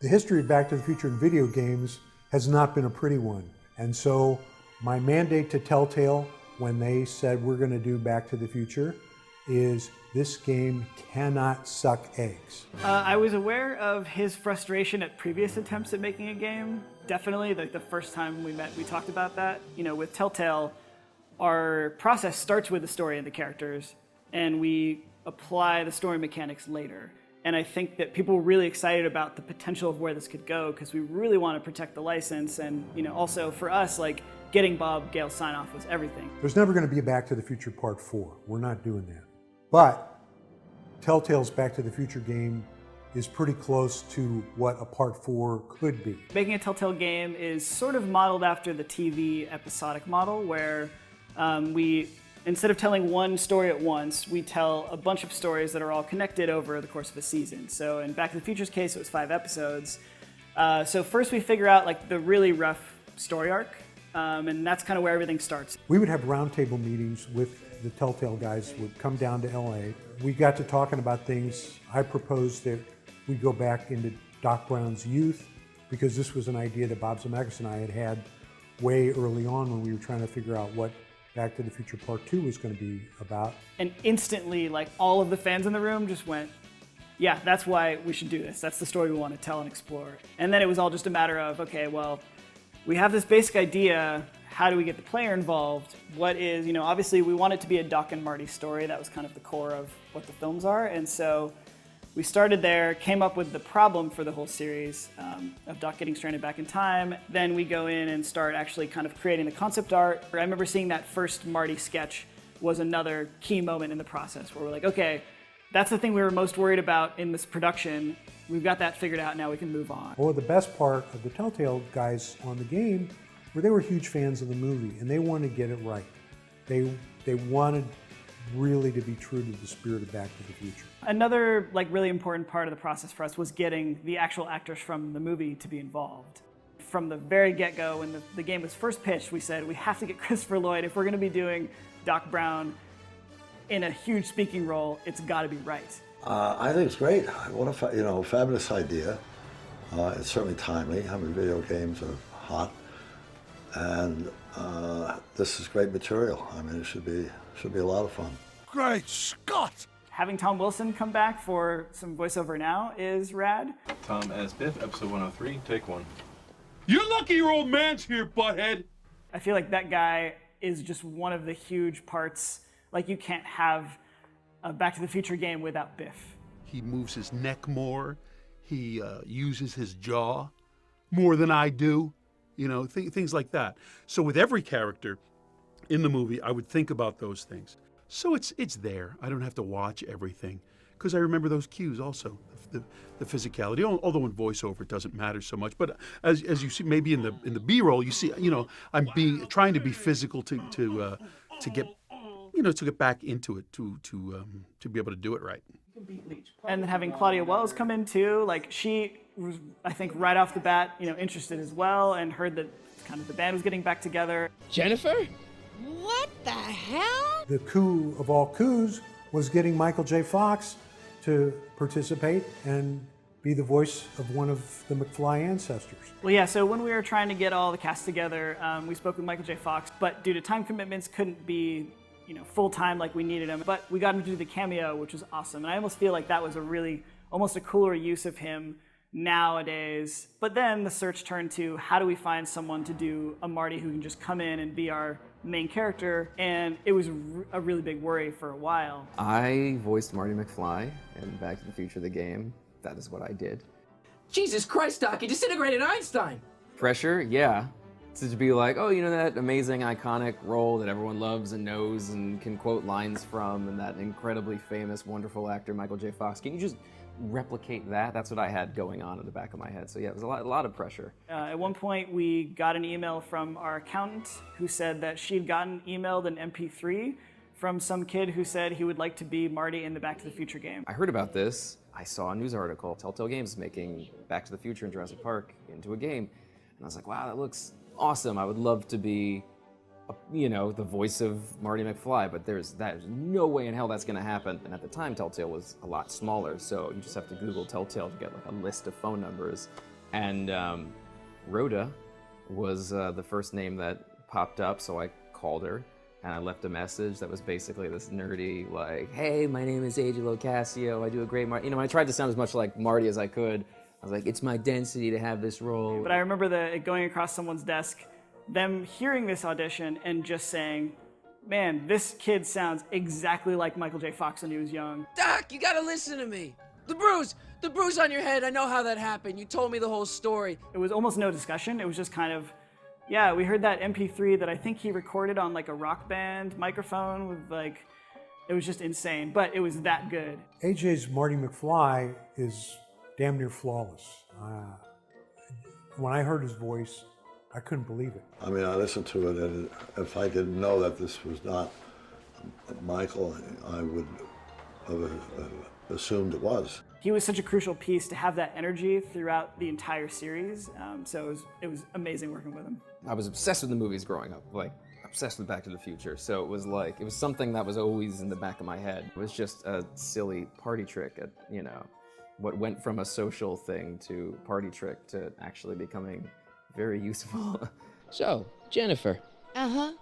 The history of Back to the Future in video games has not been a pretty one. And so my mandate to Telltale when they said we're going to do Back to the Future is this game cannot suck eggs. I was aware of his frustration at previous attempts at making a game. Definitely, the first time we met, we talked about that. You know, with Telltale, our process starts with the story and the characters, and we apply the story mechanics later. And I think that people were really excited about the potential of where this could go because we really want to protect the license. And also for us, like getting Bob Gale's sign-off was everything. There's never going to be a Back to the Future Part 4. We're not doing that. But Telltale's Back to the Future game is pretty close to what a Part 4 could be. Making a Telltale game is sort of modeled after the TV episodic model where we, instead of telling one story at once, we tell a bunch of stories that are all connected over the course of a season. So in Back to the Future's case, it was 5 episodes. So first we figure out like the really rough story arc, and that's kind of where everything starts. We would have roundtable meetings with the Telltale guys would come down to LA. We got to talking about things. I proposed that we go back into Doc Brown's youth because this was an idea that Bob Zemeckis and I had had way early on when we were trying to figure out what Back to the Future Part 2 was going to be about. And instantly, like all of the fans in the room just went, yeah, that's why we should do this. That's the story we want to tell and explore. And then it was all just a matter of, okay, well, we have this basic idea. How do we get the player involved? What is, obviously we want it to be a Doc and Marty story. That was kind of the core of what the films are. And so we started there, came up with the problem for the whole series of Doc getting stranded back in time. Then we go in and start actually kind of creating the concept art. I remember seeing that first Marty sketch was another key moment in the process where we're like, okay, that's the thing we were most worried about in this production. We've got that figured out, now we can move on. Well, the best part of the Telltale guys on the game were they were huge fans of the movie and they wanted to get it right. They wanted really to be true to the spirit of Back to the Future. Another really important part of the process for us was getting the actual actors from the movie to be involved. From the very get-go, when the game was first pitched, we said we have to get Christopher Lloyd. If we're going to be doing Doc Brown in a huge speaking role, it's got to be right. I think it's great. What a fabulous idea. It's certainly timely. I mean, video games are hot, and this is great material. I mean, it should be a lot of fun. Great Scott! Having Tom Wilson come back for some voiceover now is rad. Tom as Biff, episode 103, take 1. You're lucky your old man's here, butthead! I feel like that guy is just one of the huge parts. Like, you can't have a Back to the Future game without Biff. He moves his neck more. He uses his jaw more than I do. Things like that. So with every character in the movie, I would think about those things. So it's there. I don't have to watch everything because I remember those cues also, the physicality. Although in voiceover it doesn't matter so much, but as you see, maybe in the B-roll, you see, I'm trying to be physical to get back into it to be able to do it right. And then having Claudia Wells come in too, she was, I think, right off the bat, interested as well, and heard that kind of the band was getting back together. Jennifer? What the hell? The coup of all coups was getting Michael J. Fox to participate and be the voice of one of the McFly ancestors. Well, yeah, so when we were trying to get all the cast together, we spoke with Michael J. Fox, but due to time commitments, couldn't be full-time like we needed him. But we got him to do the cameo, which was awesome. And I almost feel like that was almost a cooler use of him nowadays. But then the search turned to how do we find someone to do a Marty who can just come in and be our main character, and it was a really big worry for a while. I voiced Marty McFly in Back to the Future, the game. That is what I did. Jesus Christ, Doc, you disintegrated Einstein! Pressure, yeah. To be like, oh, that amazing, iconic role that everyone loves and knows and can quote lines from, and that incredibly famous, wonderful actor, Michael J. Fox. Can you just replicate that? That's what I had going on in the back of my head. So yeah, it was a lot of pressure. At one point, we got an email from our accountant who said that she'd gotten emailed an MP3 from some kid who said he would like to be Marty in the Back to the Future game. I heard about this. I saw a news article, Telltale Games making Back to the Future and Jurassic Park into a game. And I was like, wow, that looks awesome. I would love to be, the voice of Marty McFly, but there's no way in hell that's going to happen. And at the time, Telltale was a lot smaller, so you just have to Google Telltale to get a list of phone numbers And Rhoda was the first name that popped up, so I called her and I left a message that was basically this nerdy, like, hey, my name is AJ Locascio, I do a great Marty. I tried to sound as much like Marty as I could. I was like, it's my density to have this role. But I remember it going across someone's desk, them hearing this audition and just saying, man, this kid sounds exactly like Michael J. Fox when he was young. Doc, you gotta listen to me. The bruise on your head, I know how that happened. You told me the whole story. It was almost no discussion. It was just kind of, yeah, we heard that MP3 that I think he recorded on like a Rock Band microphone with like, it was just insane, but it was that good. AJ's Marty McFly is damn near flawless. When I heard his voice, I couldn't believe it. I mean, I listened to it, and if I didn't know that this was not Michael, I would have assumed it was. He was such a crucial piece to have that energy throughout the entire series, so it was amazing working with him. I was obsessed with the movies growing up, like obsessed with Back to the Future. So it was something that was always in the back of my head. It was just a silly party trick at, what went from a social thing to party trick to actually becoming very useful. So, Jennifer. Uh-huh.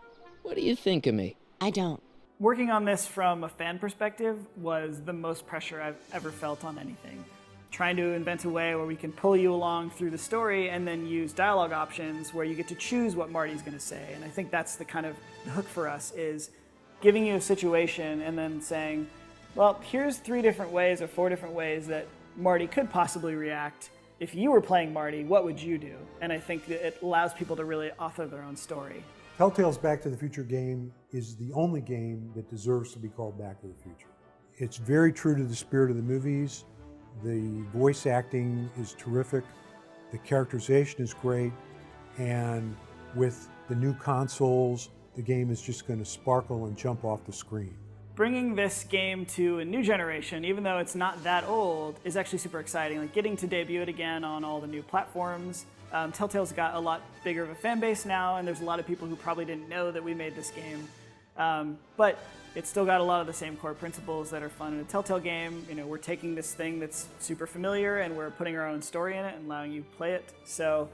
What do you think of me? I don't. Working on this from a fan perspective was the most pressure I've ever felt on anything. Trying to invent a way where we can pull you along through the story and then use dialogue options where you get to choose what Marty's going to say. And I think that's the kind of the hook for us, is giving you a situation and then saying, well, here's 3 different ways or 4 different ways that Marty could possibly react. If you were playing Marty, what would you do? And I think that it allows people to really author their own story. Telltale's Back to the Future game is the only game that deserves to be called Back to the Future. It's very true to the spirit of the movies. The voice acting is terrific. The characterization is great. And with the new consoles, the game is just going to sparkle and jump off the screen. Bringing this game to a new generation, even though it's not that old, is actually super exciting. Like getting to debut it again on all the new platforms. Telltale's got a lot bigger of a fan base now, and there's a lot of people who probably didn't know that we made this game. But it's still got a lot of the same core principles that are fun in a Telltale game. We're taking this thing that's super familiar and we're putting our own story in it and allowing you to play it. So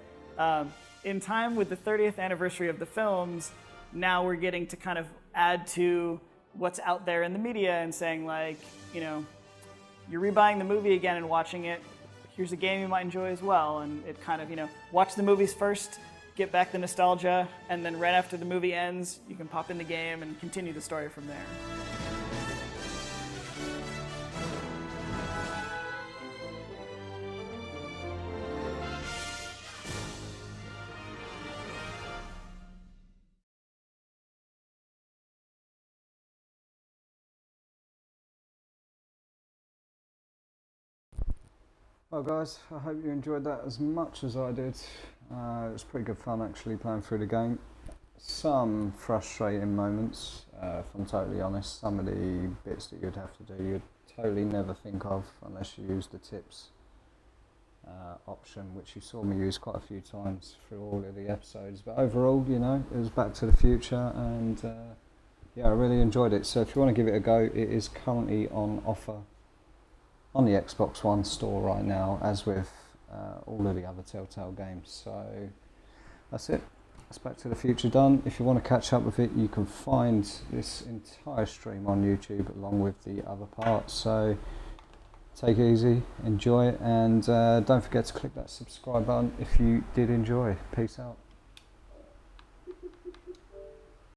in time with the 30th anniversary of the films, now we're getting to kind of add to what's out there in the media and saying, like, you're rebuying the movie again and watching it. Here's a game you might enjoy as well. And it kind of, watch the movies first, get back the nostalgia, and then right after the movie ends, you can pop in the game and continue the story from there. Well guys, I hope you enjoyed that as much as I did. It was pretty good fun actually playing through the game. Some frustrating moments, if I'm totally honest. Some of the bits that you'd have to do you'd totally never think of unless you use the tips option, which you saw me use quite a few times through all of the episodes. But overall, it was Back to the Future, and yeah, I really enjoyed it. So if you want to give it a go, it is currently on offer on the Xbox One store right now, as with all of the other Telltale games. So that's it. That's Back to the Future done. If you want to catch up with it, you can find this entire stream on YouTube along with the other parts. So take it easy, enjoy it, and don't forget to click that subscribe button if you did enjoy. Peace out.